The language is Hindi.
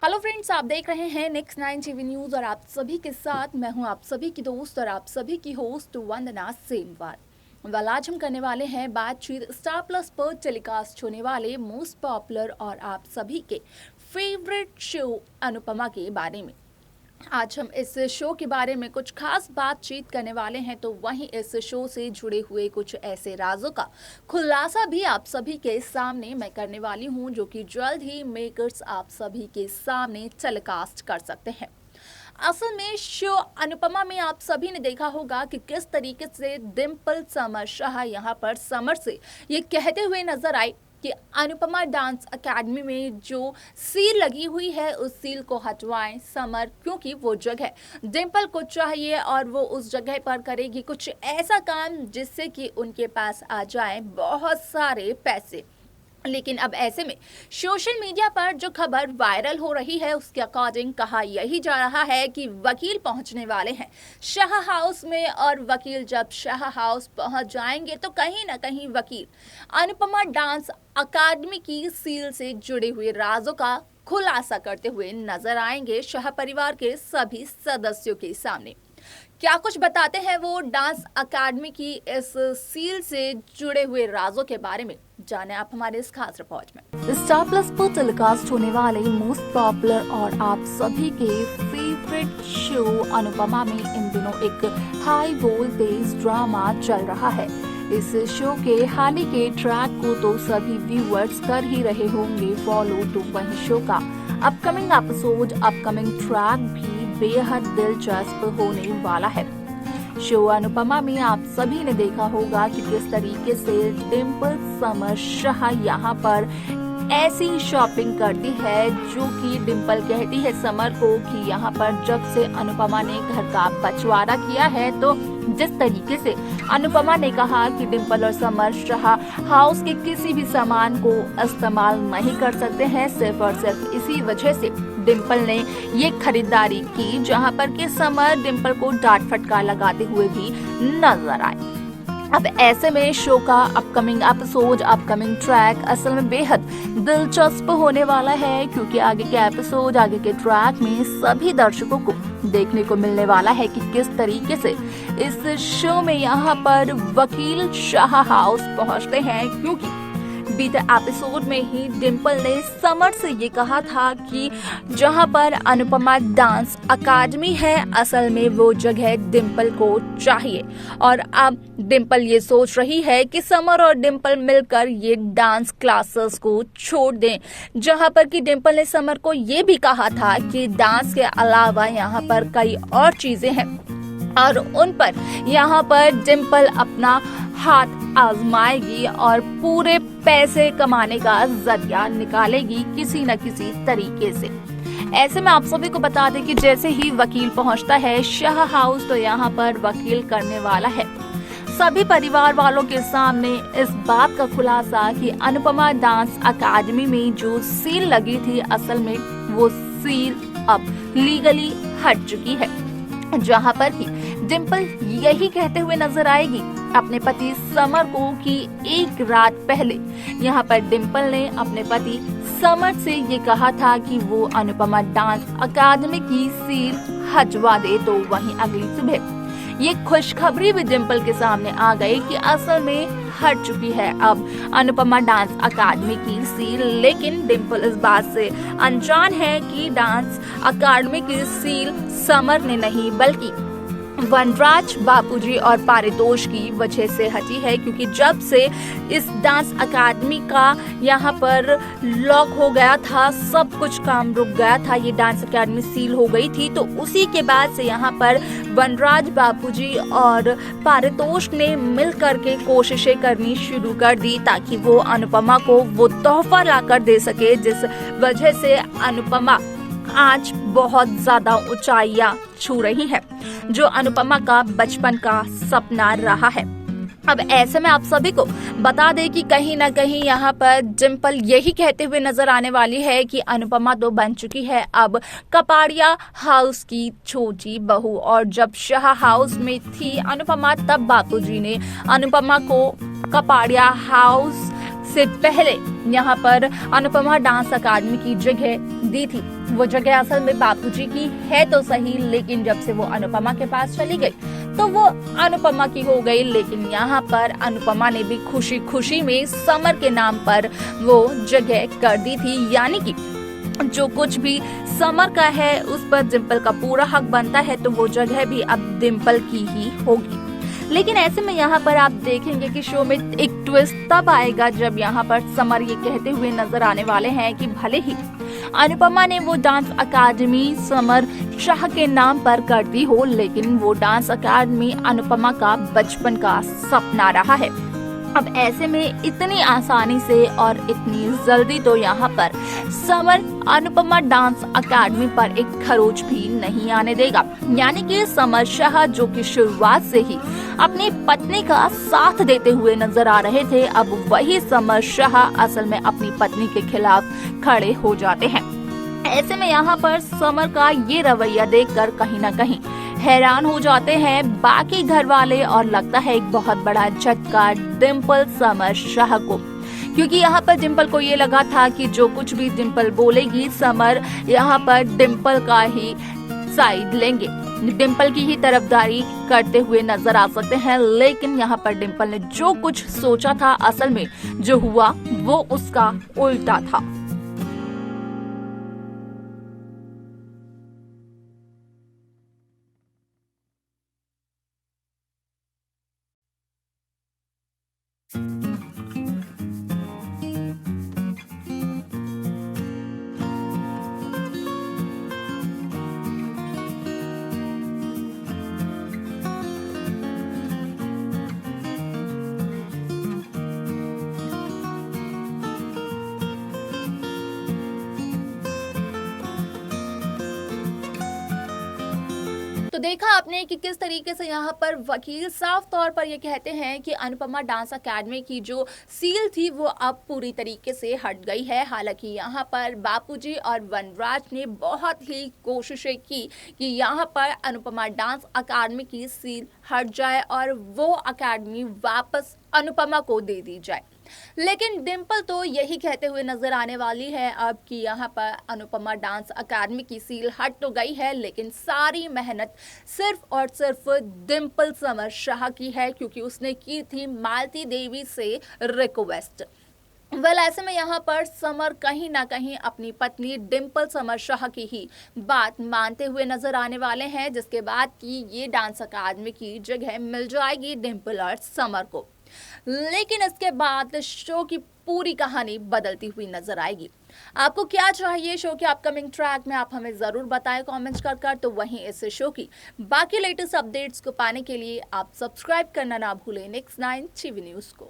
हेलो फ्रेंड्स, आप देख रहे हैं नेक्स्ट 9 टीवी न्यूज़ और आप सभी के साथ मैं हूं आप सभी की दोस्त और आप सभी की होस्ट वंदना सेमवार। वाल आज हम करने वाले हैं बातचीत स्टार प्लस पर टेलीकास्ट होने वाले मोस्ट पॉपुलर और आप सभी के फेवरेट शो अनुपमा के बारे में। आज हम इस शो के बारे में कुछ खास बातचीत करने वाले हैं, तो वहीं इस शो से जुड़े हुए कुछ ऐसे राजों का खुलासा भी आप सभी के सामने मैं करने वाली हूं, जो कि जल्द ही मेकर्स आप सभी के सामने टेलीकास्ट कर सकते हैं। असल में शो अनुपमा में आप सभी ने देखा होगा कि किस तरीके से डिम्पल समर शाह यहाँ पर समर से ये कहते हुए नजर आए कि अनुपमा डांस एकेडमी में जो सील लगी हुई है उस सील को हटवाएं समर, क्योंकि वो जगह डिम्पल को चाहिए और वो उस जगह पर करेगी कुछ ऐसा काम जिससे कि उनके पास आ जाए बहुत सारे पैसे। लेकिन अब ऐसे में सोशल मीडिया पर जो खबर वायरल हो रही है उसके अकॉर्डिंग कहा यही जा रहा है कि वकील पहुंचने वाले हैं शाह हाउस में, और वकील जब शाह हाउस पहुंच जाएंगे तो कहीं ना कहीं वकील अनुपमा डांस अकादमी की सील से जुड़े हुए राजों का खुलासा करते हुए नजर आएंगे शाह परिवार के सभी सदस्यों के सामने। क्या कुछ बताते हैं वो डांस अकादमी की इस सील से जुड़े हुए राजों के बारे में, जाने आप हमारे इस खास रिपोर्ट में। स्टार प्लस पर टेलीकास्ट होने वाले मोस्ट पॉपुलर और आप सभी के फेवरेट शो अनुपमा में इन दिनों एक हाई वोल्टेज ड्रामा चल रहा है। इस शो के हाल ही के ट्रैक को तो सभी व्यूअर्स कर ही रहे होंगे फॉलो, तो वही शो का अपकमिंग एपिसोड अपकमिंग ट्रैक भी बेहद दिलचस्प होने वाला है। शो अनुपमा में आप सभी ने देखा होगा कि किस तरीके से डिम्पल समर शाह यहाँ पर ऐसी शॉपिंग करती है जो कि डिम्पल कहती है समर को कि यहाँ पर जब से अनुपमा ने घर का बंटवारा किया है, तो जिस तरीके से अनुपमा ने कहा कि डिम्पल और समर शाह हाउस के किसी भी सामान को इस्तेमाल नहीं कर सकते हैं, सिर्फ और सिर्फ इसी वजह से डिम्पल ने ये खरीदारी की, जहां पर कि समर डिम्पल को डांट फटकार लगाते हुए भी नजर आए। अब ऐसे में शो का अपकमिंग एपिसोड अपकमिंग ट्रैक असल में बेहद दिलचस्प होने वाला है, क्योंकि आगे के एपिसोड आगे के ट्रैक में सभी दर्शकों को देखने को मिलने वाला है कि किस तरीके से इस शो में यहाँ पर वकील शाह हाउस पहुँचते हैं, क्योंकि बीते एपिसोड में ही डिम्पल ने समर से ये कहा था कि जहां पर अनुपमा डांस अकादमी है असल में वो जगह डिम्पल को चाहिए, और अब डिम्पल ये सोच रही है कि समर और डिम्पल मिलकर ये डांस क्लासेस को छोड़ दें, जहां पर कि डिम्पल ने समर को ये भी कहा था कि डांस के अलावा यहाँ पर कई और चीजें हैं और उन पर यहाँ पर डिम्पल अपना हाथ आजमाएगी और पूरे पैसे कमाने का जरिया निकालेगी किसी न किसी तरीके से। ऐसे में आप सभी को बता दें कि जैसे ही वकील पहुंचता है शाह हाउस, तो यहाँ पर वकील करने वाला है सभी परिवार वालों के सामने इस बात का खुलासा कि अनुपमा डांस अकादमी में जो सील लगी थी असल में वो सील अब लीगली हट चुकी है, जहां पर कि डिम्पल यही कहते हुए नजर आएगी अपने पति समर को कि एक रात पहले यहाँ पर डिम्पल ने अपने पति समर से ये कहा था कि वो अनुपमा डांस अकादमी की सील हटवा दे, तो वहीं अगली सुबह ये खुशखबरी भी डिम्पल के सामने आ गई कि असल में हट चुकी है अब अनुपमा डांस अकादमी की सील। लेकिन डिम्पल इस बात से अनजान है कि डांस अकादमी की सील समर ने नहीं बल्कि वनराज बापूजी और पारितोष की वजह से हटी है, क्योंकि जब से इस डांस अकादमी का यहाँ पर लॉक हो गया था, सब कुछ काम रुक गया था, ये डांस अकादमी सील हो गई थी, तो उसी के बाद से यहाँ पर वनराज बापूजी और पारितोष ने मिल करके कोशिशें करनी शुरू कर दी ताकि वो अनुपमा को वो तोहफा लाकर दे सके, जिस वजह से अनुपमा आज बहुत ज्यादा ऊंचाइयां छू रही है, जो अनुपमा का बचपन का सपना रहा है। अब ऐसे में आप सभी को बता दें कि कहीं ना कहीं यहाँ पर डिम्पल यही कहते हुए नजर आने वाली है कि अनुपमा तो बन चुकी है अब कपाड़िया हाउस की छोटी बहू, और जब शाह हाउस में थी अनुपमा तब बापूजी ने अनुपमा को कपाड़िया हाउस से पहले यहाँ पर अनुपमा डांस अकादमी की जगह दी थी। वो जगह असल में बापूजी की है तो सही, लेकिन जब से वो अनुपमा के पास चली गई तो वो अनुपमा की हो गई। लेकिन यहाँ पर अनुपमा ने भी खुशी खुशी में समर के नाम पर वो जगह कर दी थी, यानी कि जो कुछ भी समर का है उस पर डिम्पल का पूरा हक बनता है, तो वो जगह भी अब डिम्पल की ही होगी। लेकिन ऐसे में यहाँ पर आप देखेंगे कि शो में एक ट्विस्ट तब आएगा जब यहाँ पर समर ये कहते हुए नजर आने वाले हैं कि भले ही अनुपमा ने वो डांस अकादमी समर शाह के नाम पर कर दी हो, लेकिन वो डांस अकादमी अनुपमा का बचपन का सपना रहा है। अब ऐसे में इतनी आसानी से और इतनी जल्दी तो यहाँ पर समर अनुपमा डांस अकेडमी पर एक खरोच भी नहीं आने देगा। यानी कि समर शाह जो कि शुरुआत से ही अपनी पत्नी का साथ देते हुए नजर आ रहे थे, अब वही समर शाह असल में अपनी पत्नी के खिलाफ खड़े हो जाते हैं। ऐसे में यहाँ पर समर का ये रवैया देखकर कहीं ना कहीं हैरान हो जाते हैं बाकी घर वाले, और लगता है एक बहुत बड़ा झटका डिम्पल समर शाह को, क्योंकि यहाँ पर डिम्पल को ये लगा था कि जो कुछ भी डिम्पल बोलेगी समर यहाँ पर डिम्पल का ही साइड लेंगे, डिम्पल की ही तरफदारी करते हुए नजर आ सकते हैं। लेकिन यहाँ पर डिम्पल ने जो कुछ सोचा था असल में जो हुआ वो उसका उल्टा था। तो देखा आपने कि किस तरीके से यहाँ पर वकील साफ तौर पर ये कहते हैं कि अनुपमा डांस अकेडमी की जो सील थी वो अब पूरी तरीके से हट गई है। हालांकि यहाँ पर बापूजी और वनराज ने बहुत ही कोशिशें की कि यहाँ पर अनुपमा डांस अकेडमी की सील हट जाए और वो अकेडमी वापस अनुपमा को दे दी जाए। लेकिन डिम्पल तो यही कहते हुए नजर आने वाली है अब कि यहाँ पर अनुपमा डांस अकेडमी की सील हट तो गई है, लेकिन सारी मेहनत सिर्फ और सिर्फ डिम्पल समर शाह की है, क्योंकि उसने की थी मालती देवी से रिक्वेस्ट। ऐसे में यहाँ पर समर कहीं ना कहीं अपनी पत्नी डिम्पल समर शाह की ही बात मानते हुए नजर आने वाले हैं, जिसके बाद की ये डांस अकादमी की जगह मिल जाएगी डिम्पल और समर को। लेकिन इसके बाद शो की पूरी कहानी बदलती हुई नजर आएगी। आपको क्या चाहिए शो के अपकमिंग ट्रैक में, आप हमें जरूर बताएं कमेंट्स कर। तो वहीं इस शो की बाकी लेटेस्ट अपडेट्स को पाने के लिए आप सब्सक्राइब करना ना भूलें नेक्स्ट 9 टीवी न्यूज को।